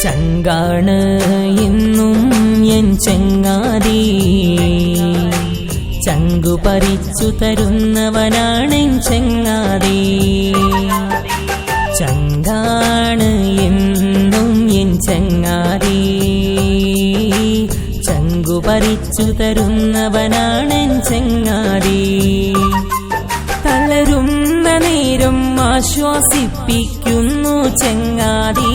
ചങ്കാണ് എന്നും എൻ ചങ്ങാതി, ചങ്കു പറിച്ചു തരുന്നവനാണെൻ ചങ്ങാതി. ചങ്കാണ് എന്നും എൻ ചങ്ങാതി, ചങ്കു പറിച്ചു തരുന്നവനാണെൻ ചങ്ങാതി. തളരുന്ന നേരം ആശ്വാസിപ്പിക്കുന്നു ചങ്ങാതി,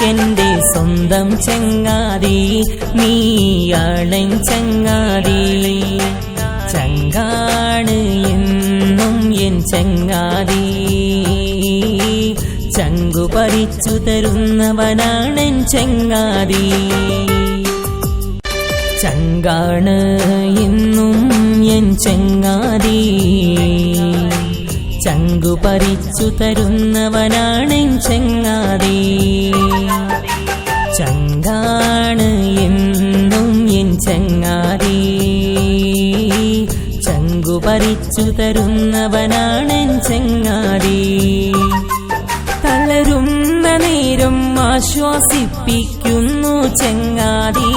എന്റെ സ്വന്തം ചങ്ങാതി, നീയാണെൻ ചങ്ങാതി. ചങ്കാണ് എന്നും എൻ ചങ്ങാതി, ചങ്കു പറിച്ചു തരുന്നവനാണെൻ ചങ്ങാതി. ചങ്കാണ് എന്നും എൻ ചങ്ങാതി, ചങ്കു പറിച്ചു തരുന്നവനാണെൻ ചങ്ങാതി. ചങ്കാണ് എന്നും എൻ ചങ്ങാതി, ചങ്കു പറിച്ചു തരുന്നവനാണെൻ ചങ്ങാതി. തളരുന്ന നേരം ആശ്വാസിപ്പിക്കുന്നു ചങ്ങാതി,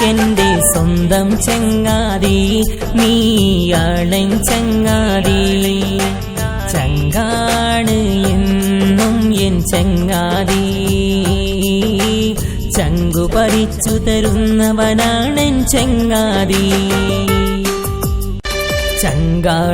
എന്റെ സ്വന്തം ചങ്ങാതി, നീയാണെൻ ചങ്ങാതി. ചങ്കാണ് എന്നും എൻ ചങ്ങാതി, ചങ്കു പറിച്ചു തരുന്നവനാണെൻ ചങ്ങാതി. ചങ്കാണ്